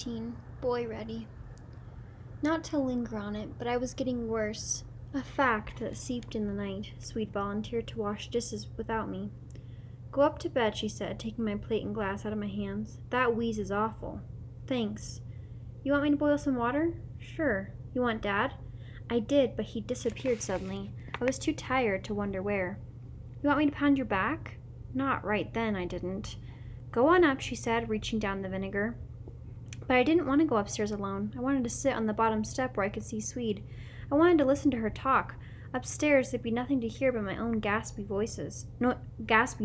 15, boy ready. Not to linger on it, but I was getting worse. A fact that seeped in the night. Swede volunteered to wash dishes without me. Go up to bed, she said, taking my plate and glass out of my hands. That wheeze is awful. Thanks. You want me to boil some water? Sure. You want Dad? I did, but he disappeared suddenly. I was too tired to wonder where. You want me to pound your back? Not right then, I didn't. Go on up, she said, reaching down the vinegar. But I didn't want to go upstairs alone. I wanted to sit on the bottom step where I could see Swede. I wanted to listen to her talk. Upstairs, there'd be nothing to hear but my own gaspy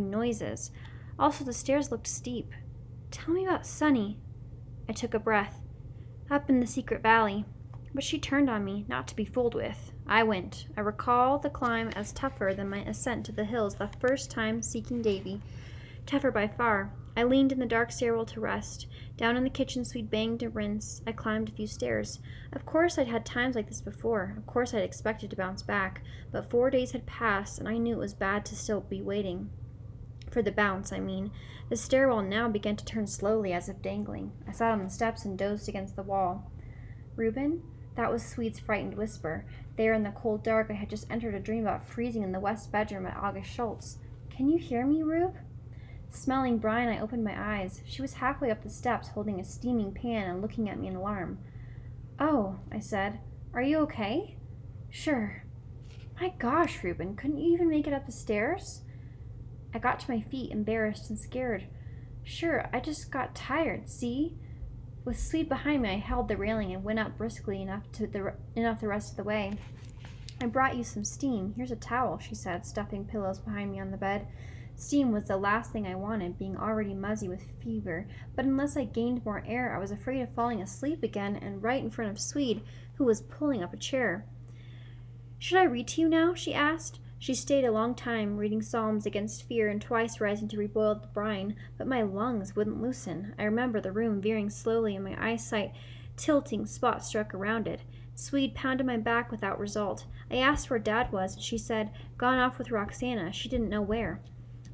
noises. Also, the stairs looked steep. Tell me about Sunny. I took a breath. Up in the secret valley. But she turned on me, not to be fooled with. I went. I recall the climb as tougher than my ascent to the hills the first time seeking Davey. Tougher by far. I leaned in the dark stairwell to rest. Down in the kitchen, Swede banged to rinse. I climbed a few stairs. Of course I'd had times like this before. Of course I'd expected to bounce back. But 4 days had passed, and I knew it was bad to still be waiting. For the bounce, I mean. The stairwell now began to turn slowly, as if dangling. I sat on the steps and dozed against the wall. Reuben? That was Swede's frightened whisper. There in the cold dark, I had just entered a dream about freezing in the west bedroom at August Schultz. Can you hear me, Rube? Smelling brine, I opened my eyes. She was halfway up the steps, holding a steaming pan and looking at me in alarm. Oh, I said. Are you okay? Sure. My gosh, Reuben, couldn't you even make it up the stairs? I got to my feet, embarrassed and scared. Sure, I just got tired, see? With Swede behind me, I held the railing and went up briskly enough the rest of the way. I brought you some steam. Here's a towel, she said, stuffing pillows behind me on the bed. Steam was the last thing I wanted, being already muzzy with fever, but unless I gained more air, I was afraid of falling asleep again and right in front of Swede, who was pulling up a chair. Should I read to you now? She asked. She stayed a long time, reading psalms against fear and twice rising to reboil the brine, but my lungs wouldn't loosen. I remember the room veering slowly and my eyesight tilting spot-struck around it. Swede pounded my back without result. I asked where Dad was, and she said, gone off with Roxana. She didn't know where.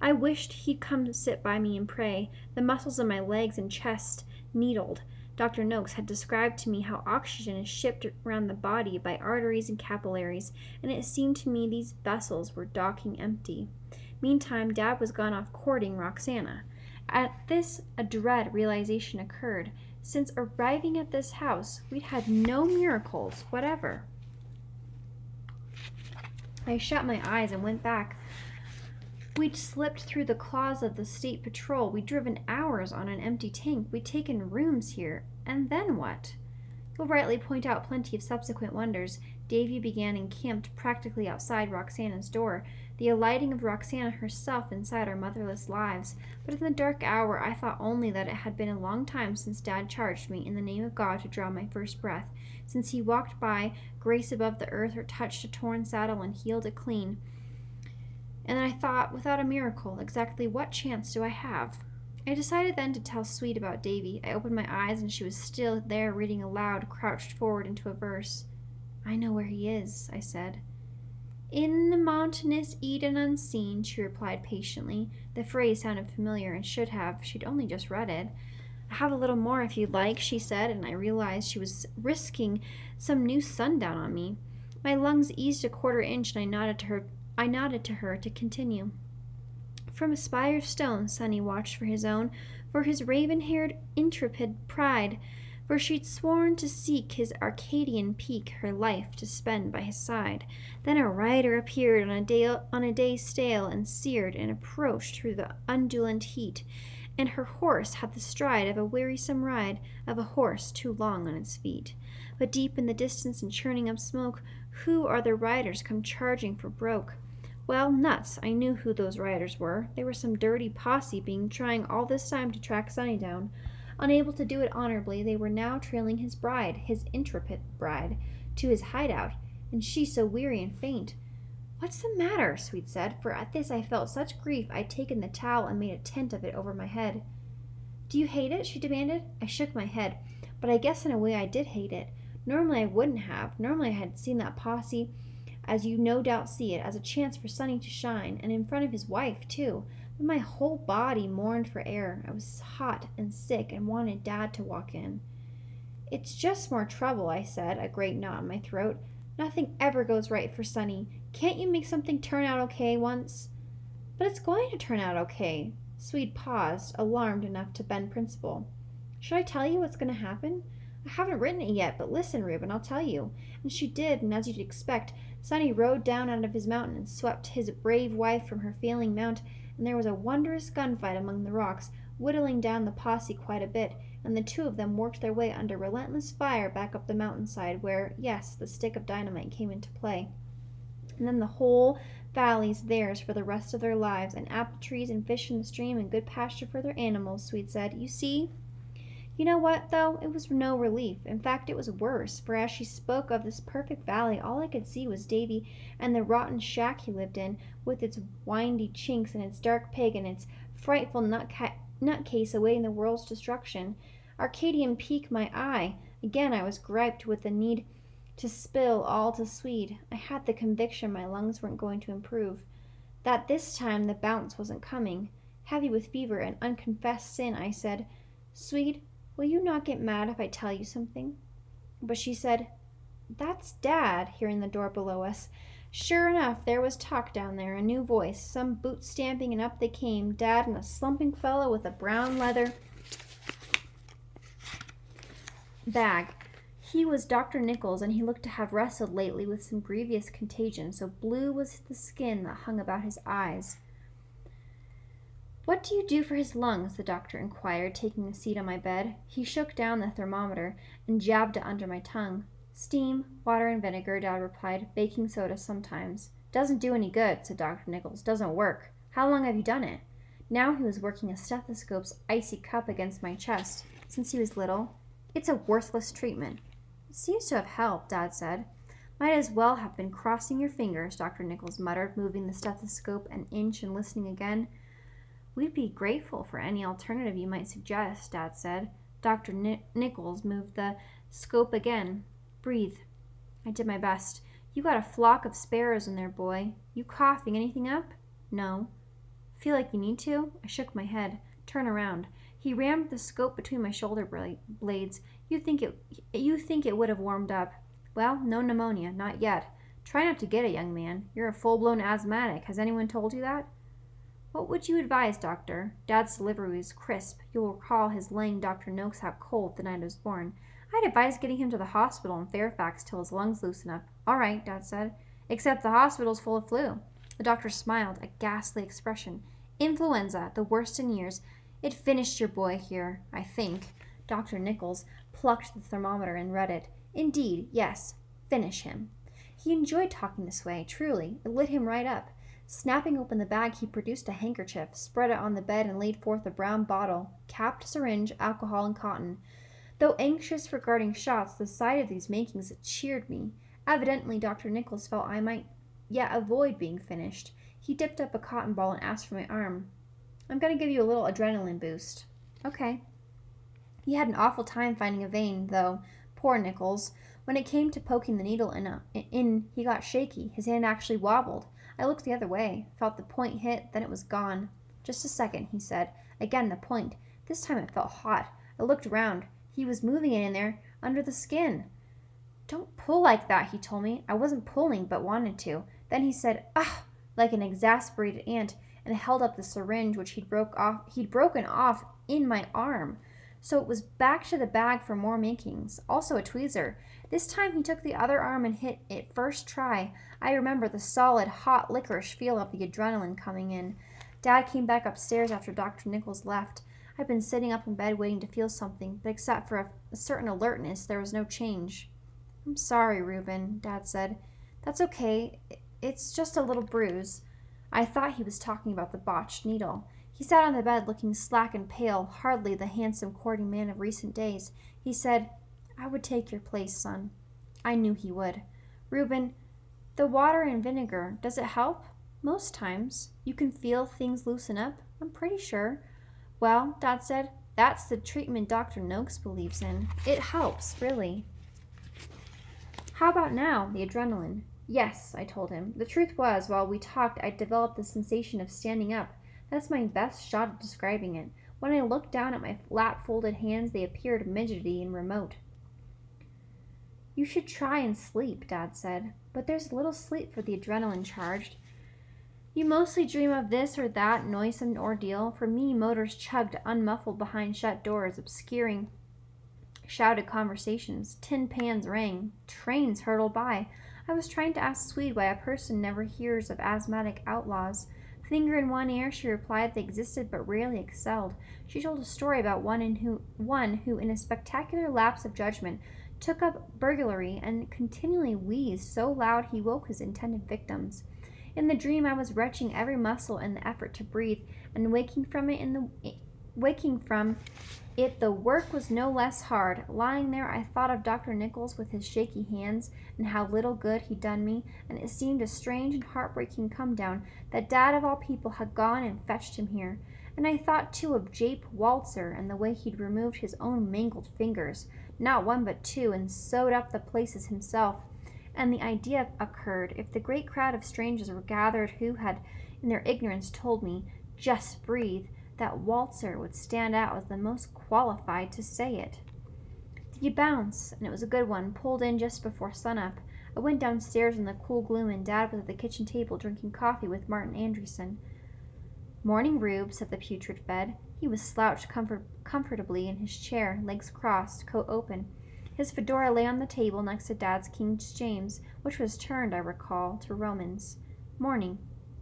I wished he'd come to sit by me and pray. The muscles in my legs and chest needled. Dr. Noakes had described to me how oxygen is shipped around the body by arteries and capillaries, and it seemed to me these vessels were docking empty. Meantime, Dad was gone off courting Roxana. At this, a dread realization occurred. Since arriving at this house, we'd had no miracles whatever. I shut my eyes and went back. We'd slipped through the claws of the state patrol. We'd driven hours on an empty tank. We'd taken rooms here. And then what? You'll rightly point out plenty of subsequent wonders. Davey began encamped practically outside Roxana's door, the alighting of Roxana herself inside our motherless lives. But in the dark hour, I thought only that it had been a long time since Dad charged me in the name of God to draw my first breath, since he walked by, grace above the earth, or touched a torn saddle and healed it clean. And I thought, without a miracle, exactly what chance do I have? I decided then to tell Swede about Davey. I opened my eyes, and she was still there reading aloud, crouched forward into a verse. I know where he is, I said. In the mountainous Eden unseen, she replied patiently. The phrase sounded familiar and should have. She'd only just read it. I have a little more if you'd like, she said, and I realized she was risking some new sundown on me. My lungs eased a quarter inch, and I nodded to her to continue. From a spire of stone, Sunny watched for his own, for his raven-haired, intrepid pride, for she'd sworn to seek his Arcadian peak, her life to spend by his side. Then a rider appeared on a day stale and seared, and approached through the undulant heat, and her horse had the stride of a wearisome ride of a horse too long on its feet. But deep in the distance and churning up smoke, who are the riders come charging for broke? Well, nuts, I knew who those riders were. They were some dirty posse being trying all this time to track Sunny down. Unable to do it honorably, they were now trailing his bride, his intrepid bride, to his hideout, and she so weary and faint. What's the matter? Swede said, for at this I felt such grief I'd taken the towel and made a tent of it over my head. Do you hate it? She demanded. I shook my head, but I guess in a way I did hate it. Normally I wouldn't have. Normally I had seen that posse, as you no doubt see it, as a chance for Sunny to shine, and in front of his wife, too. But my whole body mourned for air. I was hot and sick and wanted Dad to walk in. It's just more trouble, I said, a great knot in my throat. Nothing ever goes right for Sonny. Can't you make something turn out okay once? But it's going to turn out okay. Swede paused, alarmed enough to bend principle. Should I tell you what's going to happen? I haven't written it yet, but listen, Reuben, I'll tell you. And she did, and as you'd expect, Sonny rode down out of his mountain and swept his brave wife from her failing mount, and there was a wondrous gunfight among the rocks, whittling down the posse quite a bit, and the two of them worked their way under relentless fire back up the mountainside where, yes, the stick of dynamite came into play. And then the whole valley's theirs for the rest of their lives, and apple trees and fish in the stream and good pasture for their animals, Swede said. You see? You know what, though? It was no relief. In fact, it was worse, for as she spoke of this perfect valley, all I could see was Davey and the rotten shack he lived in, with its windy chinks and its dark pig and its frightful nutcase awaiting the world's destruction. Arcadian piqued my eye. Again I was griped with the need to spill all to Swede. I had the conviction my lungs weren't going to improve, that this time the bounce wasn't coming. Heavy with fever and unconfessed sin, I said, Swede, will you not get mad if I tell you something? But she said, That's Dad, hearing the door below us. Sure enough, there was talk down there, a new voice, some boot stamping, and up they came, Dad and a slumping fellow with a brown leather bag. He was Dr. Nichols, and he looked to have wrestled lately with some grievous contagion, so blue was the skin that hung about his eyes. What do you do for his lungs? The doctor inquired, taking a seat on my bed. He shook down the thermometer and jabbed it under my tongue. Steam, water, and vinegar, Dad replied. Baking soda sometimes. Doesn't do any good, said Dr. Nichols. Doesn't work. How long have you done it? Now he was working a stethoscope's icy cup against my chest. Since he was little. It's a worthless treatment. It seems to have helped, Dad said. Might as well have been crossing your fingers, Dr. Nichols muttered, moving the stethoscope an inch and listening again. We'd be grateful for any alternative you might suggest, Dad said. Dr. Nichols moved the scope again. Breathe. I did my best. You got a flock of sparrows in there, boy. You coughing anything up? No. Feel like you need to? I shook my head. Turn around. He rammed the scope between my shoulder blades. You think it would have warmed up. Well, no pneumonia, not yet. Try not to get it, young man. You're a full-blown asthmatic. Has anyone told you that? What would you advise, Doctor? Dad's delivery was crisp. You'll recall his laying Dr. Noakes out cold the night I was born. I'd advise getting him to the hospital in Fairfax till his lungs loosen up. All right, Dad said. Except the hospital's full of flu. The doctor smiled, a ghastly expression. Influenza, the worst in years. It finished your boy here, I think. Dr. Nichols plucked the thermometer and read it. Indeed, yes, finish him. He enjoyed talking this way, truly. It lit him right up. Snapping open the bag, he produced a handkerchief, spread it on the bed, and laid forth a brown bottle, capped syringe, alcohol, and cotton. Though anxious regarding shots, the sight of these makings cheered me. Evidently, Dr. Nichols felt I might yet avoid being finished. He dipped up a cotton ball and asked for my arm. I'm going to give you a little adrenaline boost. Okay. He had an awful time finding a vein, though. Poor Nichols. When it came to poking the needle in, he got shaky. His hand actually wobbled. I looked the other way, felt the point hit, then it was gone. Just a second, he said. Again the point. This time it felt hot. I looked around. He was moving it in there, under the skin. Don't pull like that, he told me. I wasn't pulling, but wanted to. Then he said, ah, like an exasperated ant, and held up the syringe which he'd broken off in my arm. So it was back to the bag for more makings. Also a tweezer. This time he took the other arm and hit it first try. I remember the solid, hot, licorice feel of the adrenaline coming in. Dad came back upstairs after Dr. Nichols left. I'd been sitting up in bed waiting to feel something, but except for a certain alertness, there was no change. I'm sorry, Reuben, Dad said. That's okay. It's just a little bruise. I thought he was talking about the botched needle. He sat on the bed looking slack and pale, hardly the handsome courting man of recent days. He said, I would take your place, son. I knew he would. Reuben, the water and vinegar, does it help? Most times. You can feel things loosen up? I'm pretty sure. Well, Dad said, that's the treatment Dr. Noakes believes in. It helps, really. How about now, the adrenaline? Yes, I told him. The truth was, while we talked, I'd developed the sensation of standing up. That's my best shot at describing it. When I looked down at my lap-folded hands, they appeared midgety and remote. You should try and sleep, Dad said, but there's little sleep for the adrenaline charged. You mostly dream of this or that noisome ordeal. For me, motors chugged unmuffled behind shut doors, obscuring shouted conversations. Tin pans rang. Trains hurtled by. I was trying to ask Swede why a person never hears of asthmatic outlaws. Finger in one ear, she replied they existed but rarely excelled. She told a story about one who, in a spectacular lapse of judgment, took up burglary and continually wheezed so loud he woke his intended victims. In the dream, I was retching every muscle in the effort to breathe, and waking from it, the work was no less hard. Lying there, I thought of Dr. Nichols with his shaky hands, and how little good he'd done me, and it seemed a strange and heartbreaking come-down that Dad of all people had gone and fetched him here. And I thought, too, of Jape Walzer and the way he'd removed his own mangled fingers, not one but two, and sewed up the places himself. And the idea occurred, if the great crowd of strangers were gathered who had, in their ignorance, told me, "Just breathe," that Walzer would stand out as the most qualified to say it. "Did you bounce?" And it was a good one, pulled in just before sunup. I went downstairs in the cool gloom, and Dad was at the kitchen table drinking coffee with Martin Andreessen. "Morning, Rube," said the putrid bed. He was slouched comfortably in his chair, legs crossed, coat open. His fedora lay on the table next to Dad's King James, which was turned, I recall, to Romans. "Morning.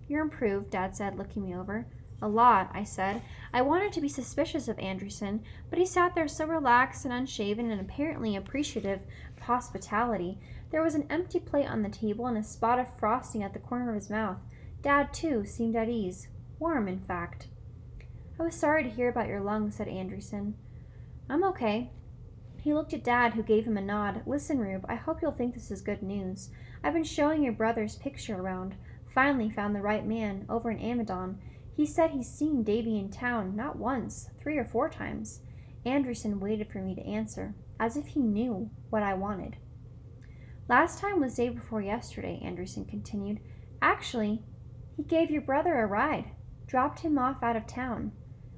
You're improved," Dad said, looking me over. "A lot," I said. I wanted to be suspicious of Andreessen, but he sat there so relaxed and unshaven and apparently appreciative of hospitality. There was an empty plate on the table and a spot of frosting at the corner of his mouth. Dad, too, seemed at ease. Warm, in fact. "I was sorry to hear about your lungs," said Andreessen. "I'm okay." He looked at Dad, who gave him a nod. "Listen, Rube, I hope you'll think this is good news. I've been showing your brother's picture around. Finally found the right man, over in Amadon. He said he's seen Davey in town, not once, 3 or 4 times. Andreessen waited for me to answer, as if he knew what I wanted. "Last time was day before yesterday," Andreessen continued. "Actually, he gave your brother a ride, dropped him off out of town."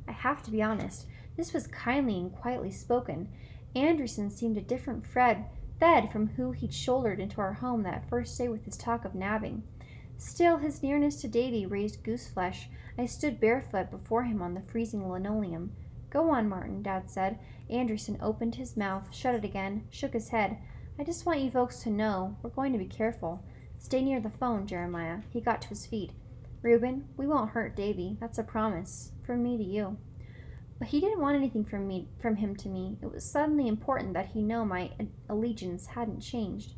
I have to be honest, this was kindly and quietly spoken. Andreessen seemed a different Fred from who he'd shouldered into our home that first day with his talk of nabbing. Still, his nearness to Davey raised goose-flesh. I stood barefoot before him on the freezing linoleum. "Go on, Martin," Dad said. Andreessen opened his mouth, shut it again, shook his head. "I just want you folks to know, we're going to be careful. Stay near the phone, Jeremiah." He got to his feet. "Reuben, we won't hurt Davey. That's a promise. From me to you." But he didn't want anything from him to me. It was suddenly important that he know my allegiance hadn't changed.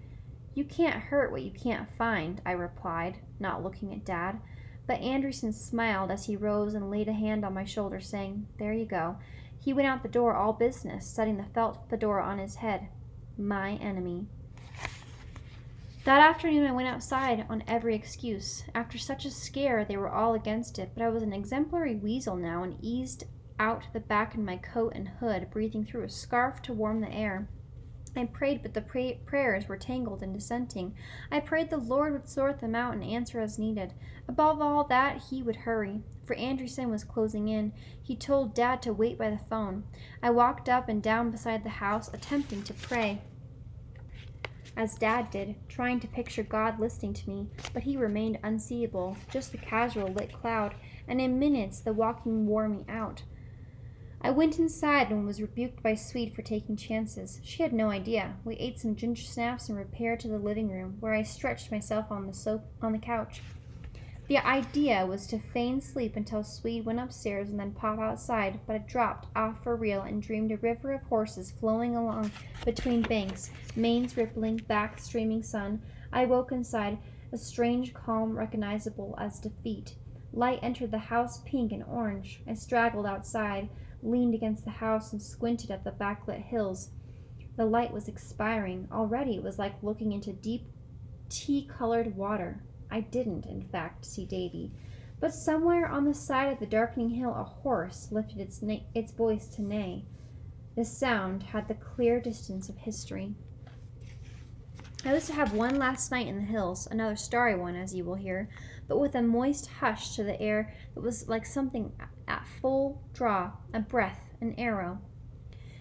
"You can't hurt what you can't find," I replied, not looking at Dad. But Andreessen smiled as he rose and laid a hand on my shoulder, saying, "There you go." He went out the door all business, setting the felt fedora on his head. My enemy. That afternoon I went outside on every excuse. After such a scare, they were all against it, but I was an exemplary weasel now and eased out the back in my coat and hood, breathing through a scarf to warm the air. I prayed, but the prayers were tangled and dissenting. I prayed the Lord would sort them out and answer as needed. Above all that, he would hurry, for Andreessen was closing in. He told Dad to wait by the phone. I walked up and down beside the house, attempting to pray, as Dad did, trying to picture God listening to me, but he remained unseeable, just the casual lit cloud, and in minutes the walking wore me out. I went inside and was rebuked by Swede for taking chances. She had no idea. We ate some ginger snaps and repaired to the living room, where I stretched myself on the couch. The idea was to feign sleep until Swede went upstairs and then pop outside, but I dropped off for real and dreamed a river of horses flowing along between banks, manes rippling, back streaming sun. I woke inside, a strange calm recognizable as defeat. Light entered the house, pink and orange. I straggled outside, leaned against the house, and squinted at the backlit hills. The light was expiring. Already it was like looking into deep tea-colored water. I didn't, in fact, see Davey, but somewhere on the side of the darkening hill a horse lifted its voice to neigh. The sound had the clear distance of history. I was to have one last night in the hills, another starry one, as you will hear, but with a moist hush to the air that was like something at full draw, a breath, an arrow.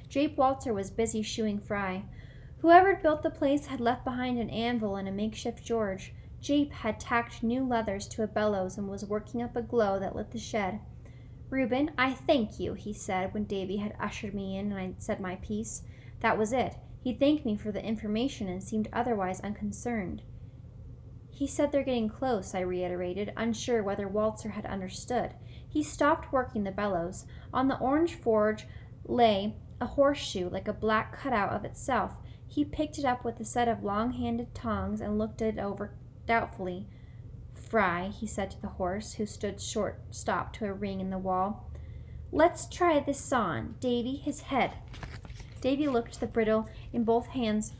Jape Walzer was busy shoeing Fry, Whoever built the place had left behind an anvil and a makeshift George. Jape had tacked new leathers to a bellows and was working up a glow that lit the shed. "Reuben, I thank you," he said when Davey had ushered me in and I said my piece. That was it. He thanked me for the information and seemed otherwise unconcerned. "He said they're getting close," I reiterated, unsure whether Walter had understood. He stopped working the bellows. On the orange forge lay a horseshoe like a black cutout of itself. He picked it up with a set of long-handled tongs and looked it over doubtfully. "Fry," he said to the horse, who stood short-stopped to a ring in the wall. "Let's try this on. Davy, his head." Davy took the bridle in both hands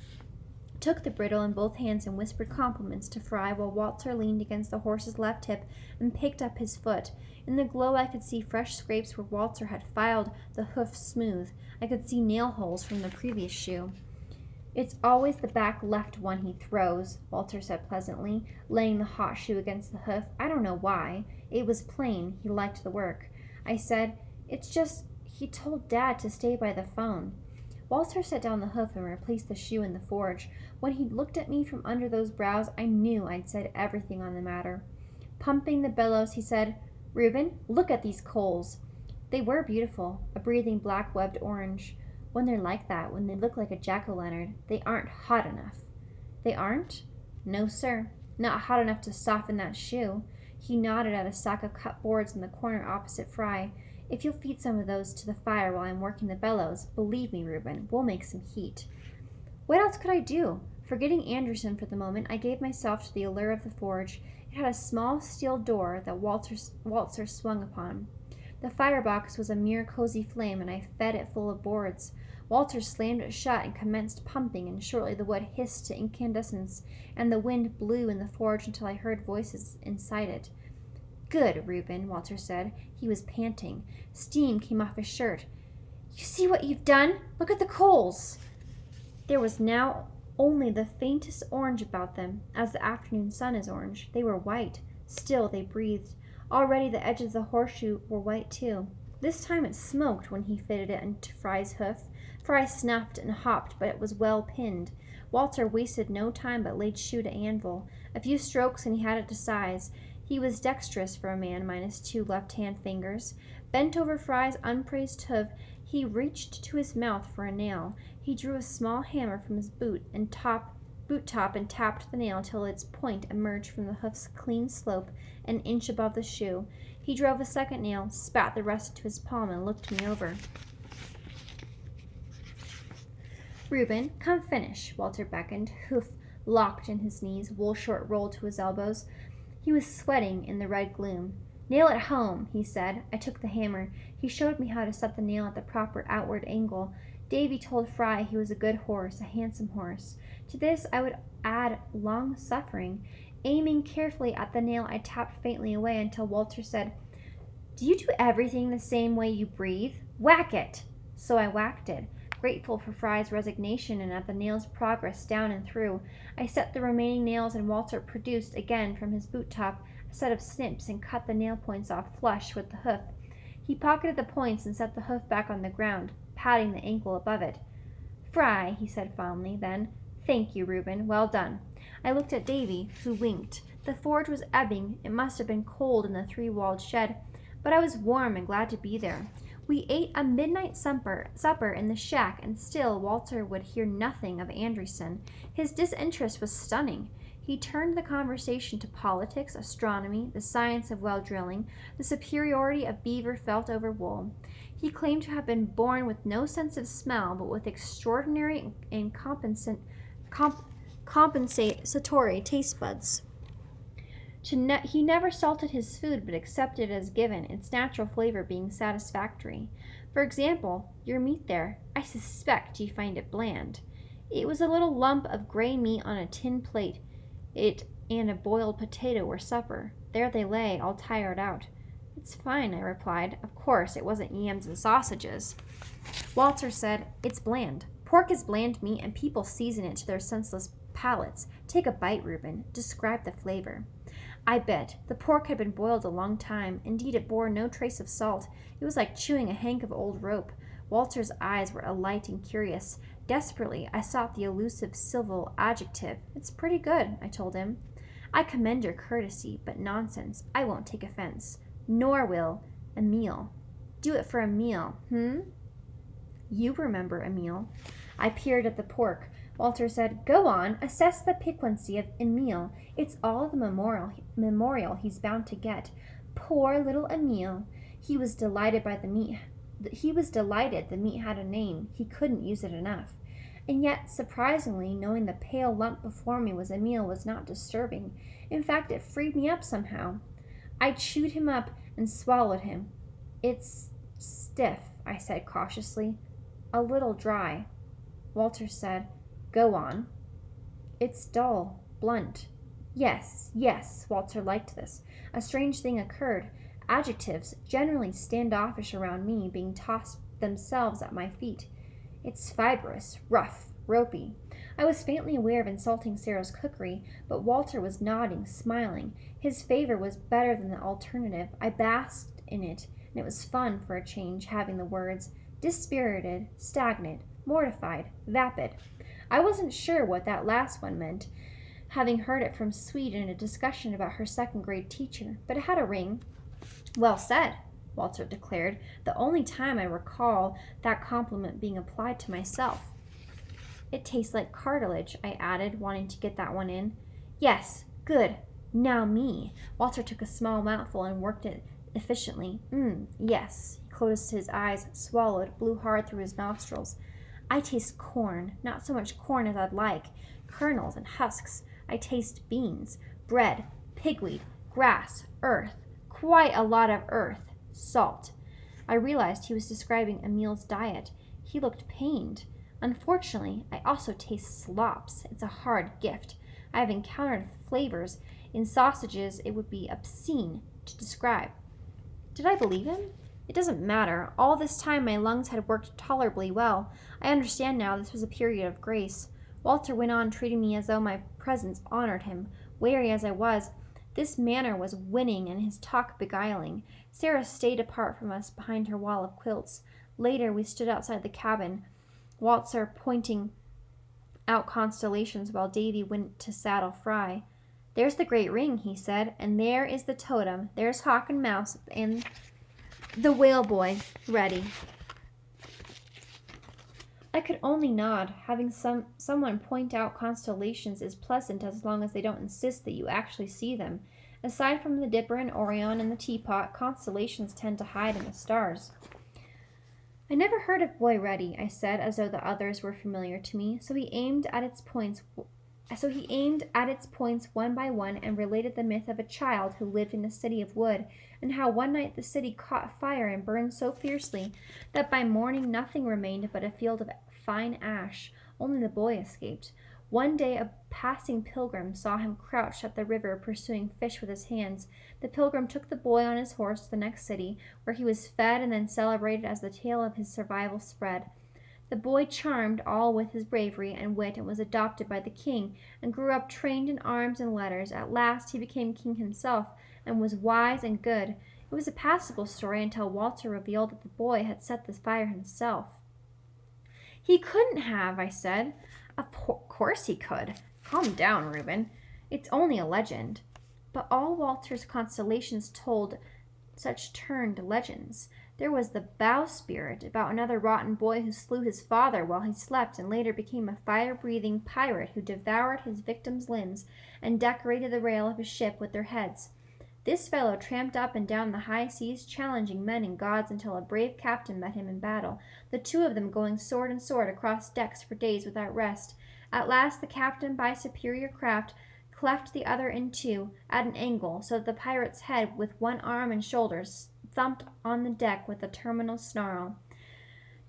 and whispered compliments to Fry while Walter leaned against the horse's left hip and picked up his foot. In the glow I could see fresh scrapes where Walter had filed the hoof smooth. I could see nail holes from the previous shoe. "It's always the back left one he throws," Walter said pleasantly, laying the hot shoe against the hoof. "I don't know why. It was plain he liked the work." I said, "It's just he told Dad to stay by the phone." Walter set down the hoof and replaced the shoe in the forge. When he looked at me from under those brows, I knew I'd said everything on the matter. Pumping the bellows, he said, "Reuben, look at these coals." They were beautiful, a breathing black-webbed orange. When they're like that, when they look like a jack-o'-lantern, they aren't hot enough. "They aren't?" "No, sir. Not hot enough to soften that shoe." He nodded at a stack of cut boards in the corner opposite Fry. "If you'll feed some of those to the fire while I'm working the bellows, believe me, Reuben, we'll make some heat." What else could I do? Forgetting Anderson for the moment, I gave myself to the allure of the forge. It had a small steel door that Walter swung upon. The firebox was a mere cozy flame, and I fed it full of boards. Walter slammed it shut and commenced pumping, and shortly the wood hissed to incandescence, and the wind blew in the forge until I heard voices inside it. "Good, Reuben," Walter said. He was panting. Steam came off his shirt. "You see what you've done? Look at the coals." There was now only the faintest orange about them, as the afternoon sun is orange. They were white. Still they breathed. Already the edges of the horseshoe were white too. This time it smoked when he fitted it into Fry's hoof. Fry snuffed and hopped, but it was well pinned. Walter wasted no time but laid shoe to anvil. A few strokes and he had it to size. He was dexterous for a man minus 2 left-hand fingers. Bent over Fry's unpraised hoof, he reached to his mouth for a nail. He drew a small hammer from his boot top and tapped the nail till its point emerged from the hoof's clean slope an inch above the shoe. He drove a second nail, spat the rest into his palm, and looked me over. "Reuben, come finish," Walter beckoned, hoof locked in his knees, wool short rolled to his elbows. He was sweating in the red gloom. "Nail it home," he said. I took the hammer. He showed me how to set the nail at the proper outward angle. Davy told Fry he was a good horse, a handsome horse. To this I would add long-suffering. Aiming carefully at the nail, I tapped faintly away until Walter said, "Do you do everything the same way you breathe? Whack it!" So I whacked it, grateful for Fry's resignation and at the nail's progress down and through. I set the remaining nails, and Walter produced again from his boot top a set of snips and cut the nail points off flush with the hoof. He pocketed the points and set the hoof back on the ground, patting the ankle above it. "Fry," he said fondly, then, "Thank you, Reuben. Well done." I looked at Davy, who winked. The forge was ebbing. It must have been cold in the 3-walled shed, but I was warm and glad to be there. We ate a midnight supper in the shack, and still Walter would hear nothing of Anderson. His disinterest was stunning. He turned the conversation to politics, astronomy, the science of well drilling, the superiority of beaver felt over wool. He claimed to have been born with no sense of smell, but with extraordinary and compensatory taste buds. He never salted his food, but accepted it as given, its natural flavor being satisfactory. For example, your meat there. I suspect you find it bland. It was a little lump of gray meat on a tin plate. It and a boiled potato were supper. There they lay, all tired out. "It's fine," I replied. Of course, it wasn't yams and sausages. Walter said, "It's bland. Pork is bland meat, and people season it to their senseless palates. Take a bite, Reuben. Describe the flavor." I bet. The pork had been boiled a long time. Indeed, it bore no trace of salt. It was like chewing a hank of old rope. Walter's eyes were alight and curious. Desperately, I sought the elusive civil adjective. It's pretty good, I told him. I commend your courtesy, but nonsense. I won't take offense. Nor will Emil. Do it for Emil, You remember Emil. I peered at the pork. Walter said, Go on, assess the piquancy of Emil. It's all the memorial he's bound to get. Poor little Emil. He was delighted the meat had a name. He couldn't use it enough. And yet, surprisingly, knowing the pale lump before me was Emil was not disturbing. In fact, it freed me up somehow. I chewed him up and swallowed him. It's stiff, I said cautiously. A little dry. Walter said, Go on. It's dull, blunt. Yes, Walter liked this. A strange thing occurred. Adjectives, generally standoffish around me, being tossed themselves at my feet. It's fibrous, rough, ropey. I was faintly aware of insulting Sarah's cookery, but Walter was nodding, smiling. His favor was better than the alternative. I basked in it, and it was fun for a change, having the words dispirited, stagnant, mortified, vapid. I wasn't sure what that last one meant, having heard it from Swede in a discussion about her second-grade teacher, but it had a ring. Well said, Walter declared, the only time I recall that compliment being applied to myself. It tastes like cartilage, I added, wanting to get that one in. Yes, good. Now me. Walter took a small mouthful and worked it efficiently. Yes. He closed his eyes, swallowed, blew hard through his nostrils. I taste corn, not so much corn as I'd like. Kernels and husks. I taste beans, bread, pigweed, grass, earth. Quite a lot of earth. Salt. I realized he was describing Emil's diet. He looked pained. Unfortunately, I also taste slops. It's a hard gift. I have encountered flavors in sausages it would be obscene to describe. Did I believe him? It doesn't matter. All this time my lungs had worked tolerably well. I understand now this was a period of grace. Walter went on treating me as though my presence honored him. Wary as I was, this manner was winning and his talk beguiling. Sarah stayed apart from us behind her wall of quilts. Later we stood outside the cabin, Walter pointing out Constellations while Davey went to saddle Fry. There's the great ring, he said, and there is the totem. There's Hawk and Mouse and the whale boy ready. I could only nod. Having someone point out constellations is pleasant as long as they don't insist that you actually see them. Aside from the Dipper and Orion and the teapot, constellations tend to hide in the stars. I never heard of Boy Ready, I said, as though the others were familiar to me. So he aimed at its points one by one and related the myth of a child who lived in a city of wood, and how one night the city caught fire and burned so fiercely that by morning nothing remained but a field of fine ash. Only the boy escaped. One day a passing pilgrim saw him crouched at the river pursuing fish with his hands. The pilgrim took the boy on his horse to the next city, where he was fed and then celebrated as the tale of his survival spread. The boy charmed all with his bravery and wit and was adopted by the king and grew up trained in arms and letters. At last he became king himself and was wise and good. It was a passable story until Walter revealed that the boy had set the fire himself. He couldn't have, I said. Of course he could. Calm down, Reuben. It's only a legend. But all Walter's constellations told such turned legends. There was the bowsprit about another rotten boy who slew his father while he slept and later became a fire-breathing pirate who devoured his victims' limbs and decorated the rail of his ship with their heads. This fellow tramped up and down the high seas challenging men and gods until a brave captain met him in battle, the two of them going sword and sword across decks for days without rest. At last the captain, by superior craft, cleft the other in two at an angle, so that the pirate's head with one arm and shoulders thumped on the deck with a terminal snarl.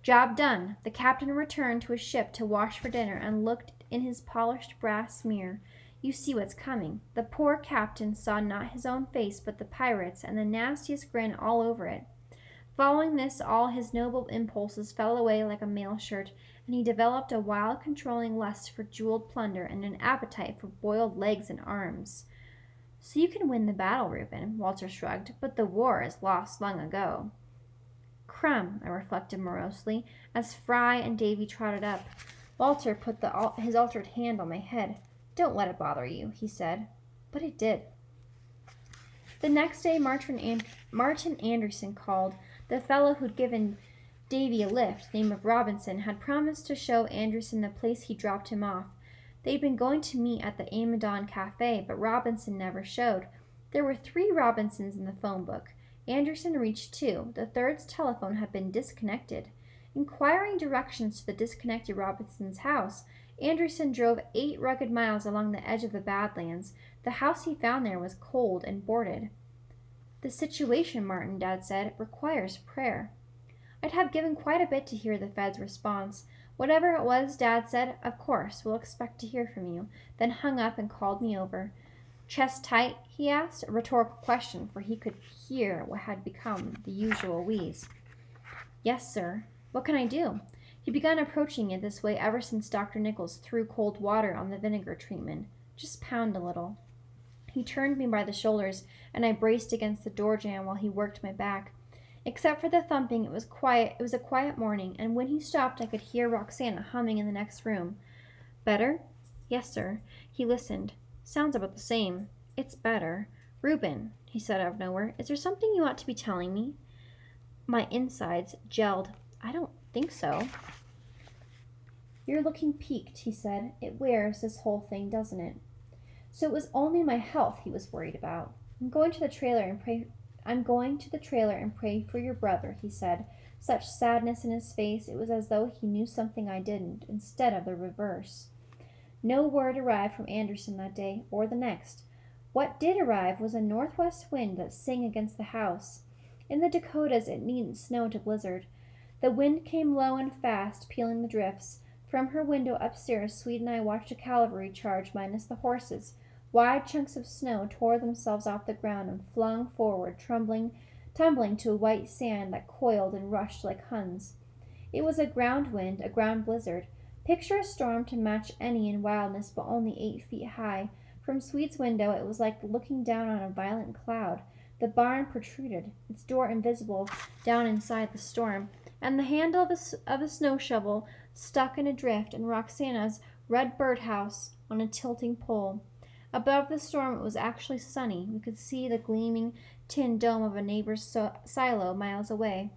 Job done. The captain returned to his ship to wash for dinner and looked in his polished brass mirror. You see what's coming. The poor captain saw not his own face but the pirate's, and the nastiest grin all over it. Following this, all his noble impulses fell away like a mail shirt, and he developed a wild controlling lust for jeweled plunder and an appetite for boiled legs and arms. So you can win the battle, Reuben, Walter shrugged, but the war is lost long ago. Crumb, I reflected morosely, as Fry and Davy trotted up. Walter put his altered hand on my head. "Don't let it bother you," he said. But it did. The next day, Martin Anderson called. The fellow who'd given Davey a lift, named Robinson, had promised to show Anderson the place he dropped him off. They'd been going to meet at the Amadon Cafe, but Robinson never showed. There were 3 Robinsons in the phone book. Anderson reached 2. The third's telephone had been disconnected. Inquiring directions to the disconnected Robinson's house, Anderson drove 8 rugged miles along the edge of the Badlands. The house he found there was cold and boarded. "The situation, Martin," Dad said, "requires prayer." I'd have given quite a bit to hear the Fed's response. Whatever it was, Dad said, "Of course, we'll expect to hear from you," then hung up and called me over. "Chest tight?" he asked, a rhetorical question, for he could hear what had become the usual wheeze. "Yes, sir. What can I do?" He'd begun approaching it this way ever since Dr. Nichols threw cold water on the vinegar treatment. "Just pound a little." He turned me by the shoulders, and I braced against the door jamb while he worked my back. Except for the thumping, it was quiet. It was a quiet morning, and when he stopped, I could hear Roxana humming in the next room. "Better?" "Yes, sir." He listened. "Sounds about the same." "It's better." "Reuben," he said out of nowhere, "is there something you ought to be telling me?" My insides gelled. "I don't think so." "You're looking peaked," he said. "It wears, this whole thing, doesn't it?" So it was only my health he was worried about. I'm going to the trailer and pray for your brother," he said. Such sadness in his face, it was as though he knew something I didn't, instead of the reverse. No word arrived from Anderson that day, or the next. What did arrive was a northwest wind that sang against the house. In the Dakotas it needn't snow to blizzard. The wind came low and fast, peeling the drifts. From her window upstairs, Swede and I watched a cavalry charge minus the horses. Wide chunks of snow tore themselves off the ground and flung forward, tumbling to a white sand that coiled and rushed like Huns. It was a ground wind, a ground blizzard. Picture a storm to match any in wildness, but only 8 feet high. From Swede's window it was like looking down on a violent cloud. The barn protruded, its door invisible down inside the storm, and the handle of a snow shovel stuck in a drift, and Roxana's red birdhouse on a tilting pole. Above the storm it was actually sunny. We could see the gleaming tin dome of a neighbor's silo miles away.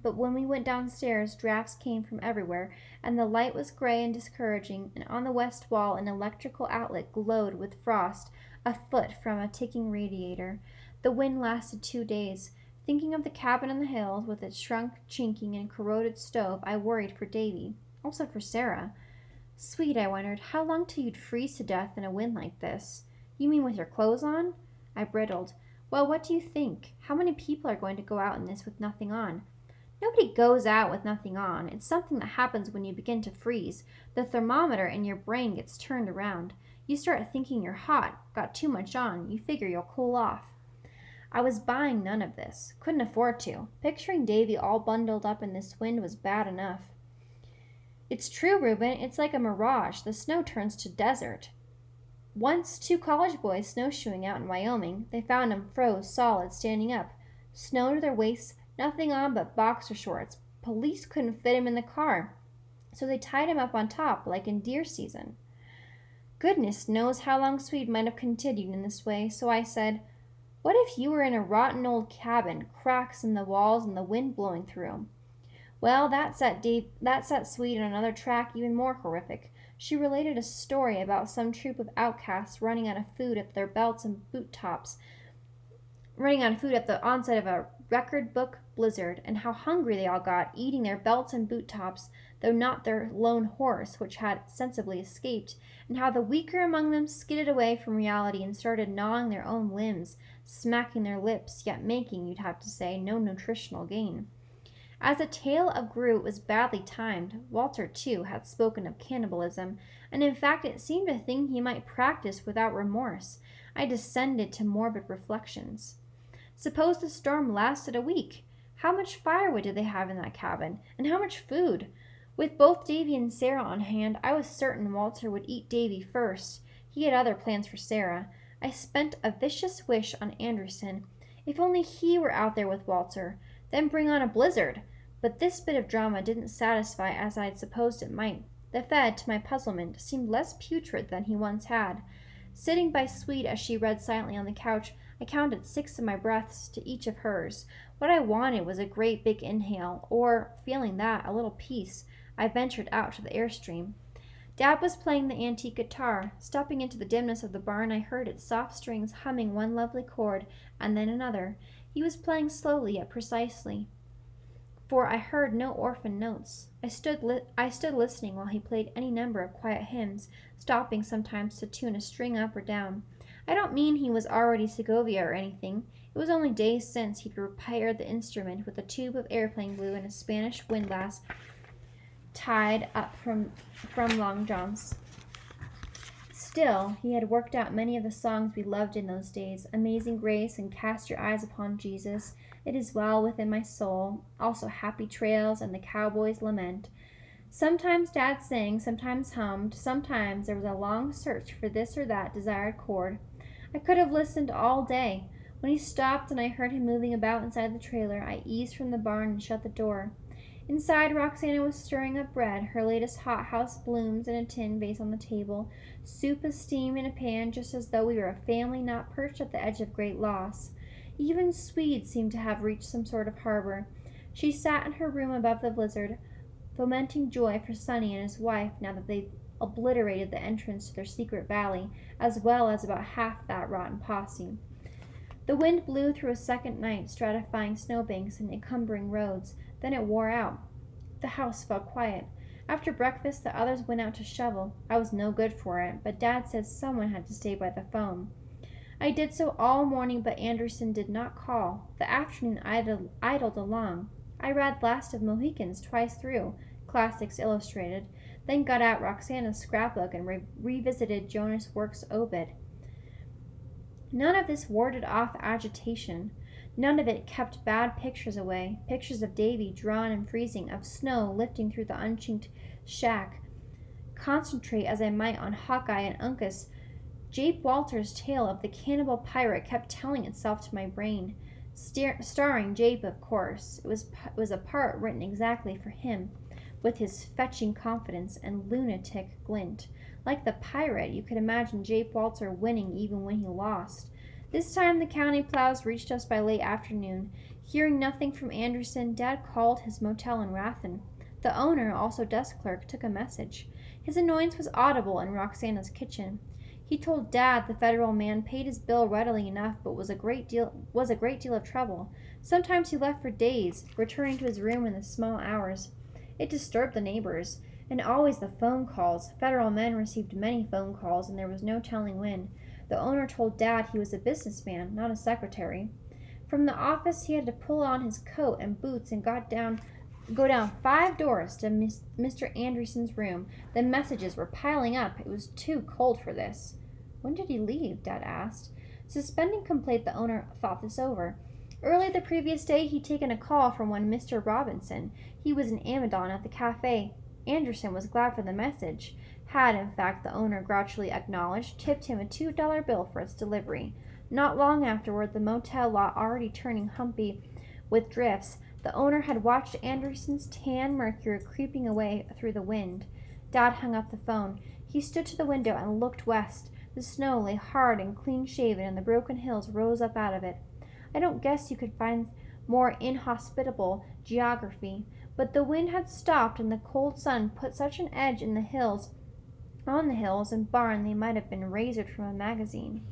But when we went downstairs, drafts came from everywhere, and the light was gray and discouraging, and on the west wall an electrical outlet glowed with frost, a foot from a ticking radiator. The wind lasted 2 days. Thinking of the cabin in the hills, with its shrunk, chinking, and corroded stove, I worried for Davey. Also for Sarah. "Swede," I wondered, "how long till you'd freeze to death in a wind like this?" "You mean with your clothes on?" I brittled. "Well, what do you think? How many people are going to go out in this with nothing on?" "Nobody goes out with nothing on. It's something that happens when you begin to freeze. The thermometer in your brain gets turned around. You start thinking you're hot, got too much on. You figure you'll cool off." I was buying none of this. Couldn't afford to. Picturing Davey all bundled up in this wind was bad enough. "It's true, Reuben. It's like a mirage. The snow turns to desert." Once 2 college boys snowshoeing out in Wyoming. They found 'em froze solid, standing up. Snow to their waists, nothing on but boxer shorts. Police couldn't fit 'em in the car, so they tied 'em up on top, like in deer season. Goodness knows how long Swede might have continued in this way, so I said, "What if you were in a rotten old cabin, cracks in the walls and the wind blowing through 'em?" Well, that set Swede on another track even more horrific. She related a story about some troop of outcasts running out of food at their belts and boot tops, running out of food at the onset of a record book blizzard, and how hungry they all got, eating their belts and boot tops, though not their lone horse, which had sensibly escaped, and how the weaker among them skidded away from reality and started gnawing their own limbs, smacking their lips, yet making, you'd have to say, no nutritional gain. As the tale grew, it was badly timed. Walter, too, had spoken of cannibalism, and in fact it seemed a thing he might practice without remorse. I descended to morbid reflections. Suppose the storm lasted a week? How much firewood did they have in that cabin? And how much food? With both Davy and Sarah on hand, I was certain Walter would eat Davy first. He had other plans for Sarah. I spent a vicious wish on Anderson. If only he were out there with Walter. Then bring on a blizzard. But this bit of drama didn't satisfy as I'd supposed it might. The Fed, to my puzzlement, seemed less putrid than he once had. Sitting by Swede as she read silently on the couch, I counted 6 of my breaths to each of hers. What I wanted was a great big inhale, or, feeling that, a little peace. I ventured out to the airstream. Dad was playing the antique guitar. Stepping into the dimness of the barn, I heard its soft strings humming one lovely chord, and then another. He was playing slowly yet precisely, for I heard no orphan notes. I stood listening while he played any number of quiet hymns, stopping sometimes to tune a string up or down. I don't mean he was already Segovia or anything. It was only days since he'd repaired the instrument with a tube of airplane glue and a Spanish windlass tied up from Long John's. Still, he had worked out many of the songs we loved in those days, Amazing Grace and Cast Your Eyes Upon Jesus, It Is Well Within My Soul, also Happy Trails and The Cowboy's Lament. Sometimes Dad sang, sometimes hummed, sometimes there was a long search for this or that desired chord. I could have listened all day. When he stopped and I heard him moving about inside the trailer, I eased from the barn and shut the door. Inside, Roxana was stirring up bread, her latest hothouse blooms in a tin vase on the table, soup a-steam in a pan, just as though we were a family not perched at the edge of great loss. Even Swede seemed to have reached some sort of harbor. She sat in her room above the blizzard, fomenting joy for Sonny and his wife now that they'd obliterated the entrance to their secret valley, as well as about half that rotten posse. The wind blew through a second night, stratifying snowbanks and encumbering roads. Then it wore out. The house fell quiet. After breakfast, the others went out to shovel. I was no good for it, but Dad said someone had to stay by the phone. I did so all morning, but Anderson did not call. The afternoon idled along. I read Last of Mohicans twice through, Classics Illustrated, then got out Roxana's scrapbook and revisited Jonas Work's Obit. None of this warded off agitation. None of it kept bad pictures away, pictures of Davey drawn and freezing, of snow lifting through the unchinked shack. Concentrate as I might on Hawkeye and Uncas, Jape Walter's tale of the cannibal pirate kept telling itself to my brain. Starring Jape, of course. It was a part written exactly for him, with his fetching confidence and lunatic glint. Like the pirate, you could imagine Jape Walter winning even when he lost. This time the county plows reached us by late afternoon. Hearing nothing from Anderson, Dad called his motel in Rathen. The owner, also desk clerk, took a message. His annoyance was audible in Roxana's kitchen. He told Dad the federal man paid his bill readily enough, but was a great deal of trouble. Sometimes he left for days, returning to his room in the small hours. It disturbed the neighbors. And always the phone calls. Federal men received many phone calls, and there was no telling when. The owner told Dad he was a businessman, not a secretary. From the office he had to pull on his coat and boots and go down 5 doors to Mr. Anderson's room. The messages were piling up. It was too cold for this. When did he leave? Dad asked. Suspending complaint, the owner thought this over. Early the previous day he'd taken a call from one Mr. Robinson. He was in Amadon at the cafe. Anderson was glad for the message. Had, in fact, the owner grouchily acknowledged, tipped him a $2 bill for its delivery. Not long afterward, the motel lot already turning humpy with drifts, the owner had watched Anderson's tan Mercury creeping away through the wind. Dad hung up the phone. He stood to the window and looked west. The snow lay hard and clean-shaven, and the broken hills rose up out of it. I don't guess you could find more inhospitable geography. But the wind had stopped, and the cold sun put such an edge on the hills and barn they might have been razored from a magazine.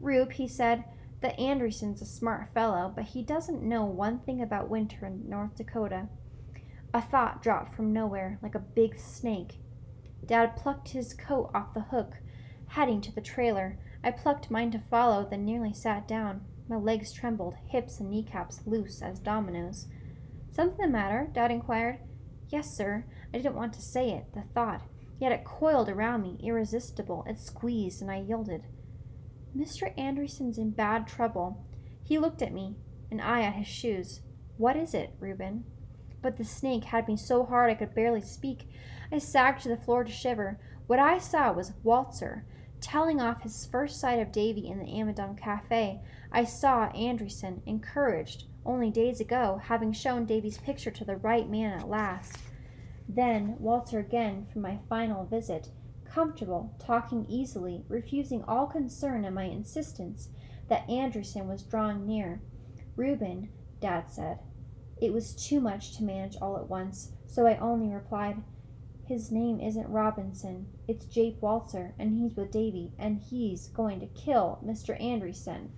Rube, he said, that Anderson's a smart fellow, but he doesn't know one thing about winter in North Dakota. A thought dropped from nowhere, like a big snake. Dad plucked his coat off the hook, heading to the trailer. I plucked mine to follow, then nearly sat down. My legs trembled, hips and kneecaps loose as dominoes. "Something the matter?" Dad inquired. "Yes, sir. I didn't want to say it, the thought. Yet it coiled around me, irresistible. It squeezed, and I yielded. Mr. Anderson's in bad trouble." He looked at me, and I at his shoes. "What is it, Reuben?" But the snake had me so hard I could barely speak. I sagged to the floor to shiver. What I saw was Walter, telling off his first sight of Davey in the Amadon Cafe. I saw Anderson, encouraged, only days ago, having shown Davey's picture to the right man at last. Then Walter again from my final visit, comfortable, talking easily, refusing all concern at my insistence that Anderson was drawing near. Reuben, Dad said. It was too much to manage all at once, so I only replied, "His name isn't Robinson. It's Jape Walter, and he's with Davey, and he's going to kill Mr. Anderson."